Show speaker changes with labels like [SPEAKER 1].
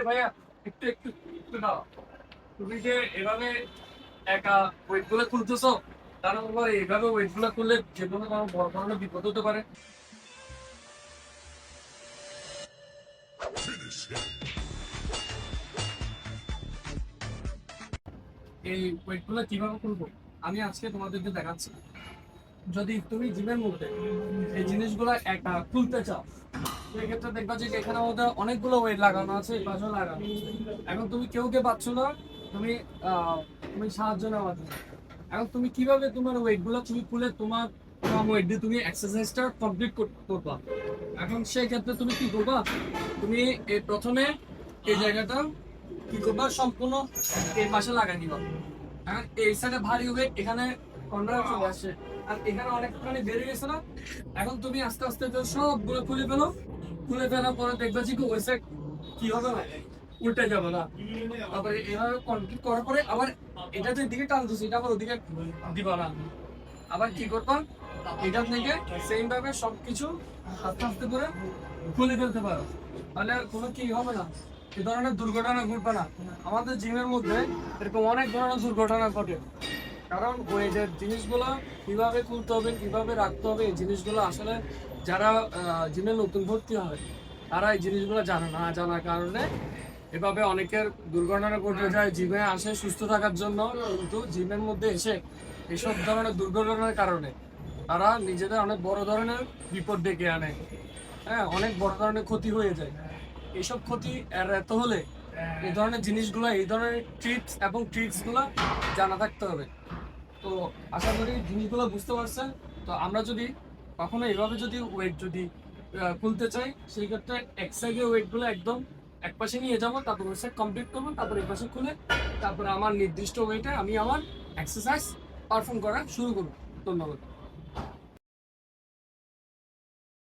[SPEAKER 1] ভাইয়া, একটু একটু একটু দাও। তুমি যে এভাবে একা ওয়েট গুলো খুলতেছো, তার উপর এইভাবে ওয়েট গুলো খুললে যে কোনো বড় ধরনের বিপদ হতে পারে। এই ওয়েট গুলো কিভাবে খুলবো আমি আজকে তোমাদেরকে দেখাচ্ছি। যদি তুমি জিমের মধ্যে এই জিনিসগুলো একা খুলতে চাও, সেক্ষেত্রে দেখবা যে এখানে মধ্যে অনেকগুলো ওয়েট লাগানো আছে, এই পাশেও লাগানো আছে। এখন তুমি কেউকে পাচ্ছ না, তুমি আহ তুমি সাহায্য নেওয়ার জন্য। এখন তুমি কিভাবে তোমার ওয়েট গুলো তুমি খুলে তোমার ওয়েট দিয়ে তুমি এক্সারসাইজটা কমপ্লিট করবা। এখন সেই ক্ষেত্রে তুমি কি করবা, তুমি এই প্রথমে এই জায়গাটা কি করবা, সম্পূর্ণ এই পাশে লাগাই দিবা। এখন এই সাইডে ভারী ওয়েট এখানে কর্নারে চলে আসছে, আর এখানে অনেকখানি বেড়ে গেছে না। এখন তুমি আস্তে আস্তে সবগুলো খুলে ফেলো। খুলে ফেলার পরে দেখবে যে কি ওই সাইড কি হবে না, উল্টে যাবে না। তারপরে এভাবে কমপ্লিট করার পরে আবার এটা যে দিকে টানতেছি এটা আবার ওদিকে দিবা না। আবার কি করবা, এটা থেকে সেম ভাবে সবকিছু আস্তে আস্তে করে খুলে ফেলতে পারো। তাহলে আর কোনো কি হবে না, এ ধরনের দুর্ঘটনা ঘটবে না। আমাদের জিমের মধ্যে এরকম অনেক ধরনের দুর্ঘটনা ঘটে, কারণ ওয়েটের জিনিসগুলো কিভাবে খুলতে হবে, কিভাবে রাখতে হবে, এই জিনিসগুলো আসলে যারা জিমে নতুন ভর্তি হয় তারা এই জিনিসগুলো জানে না। জানার কারণে এভাবে অনেকের দুর্ঘটনা ঘটে যায়। জিমে আসে সুস্থ থাকার জন্য, কিন্তু জিমের মধ্যে এসে এসব ধরনের দুর্ঘটনার কারণে তারা নিজেদের অনেক বড় ধরনের বিপদ ডেকে আনে। হ্যাঁ, অনেক বড় ধরনের ক্ষতি হয়ে যায়। এইসব ক্ষতি এড়াতে হলে এই ধরনের জিনিসগুলো, এই ধরনের ট্রিপস এবং ট্রিক্স গুলো জানা থাকতে হবে। তো আশা করি জিনিসগুলো বুঝতে পারছেন। তো আমরা যদি কখনো এভাবে যদি ওয়েট যদি খুলতে চাই, সেই ক্ষেত্রে এক সাইডে ওয়েট গুলো একদম এক পাশে নিয়ে যাবো, তারপর ওই সাইড কমপ্লিট করবো, তারপর এই পাশে খুলে তারপর আমার নির্দিষ্ট ওয়েটে আমি আমার এক্সারসাইজ পারফর্ম করা শুরু করবো। ধন্যবাদ।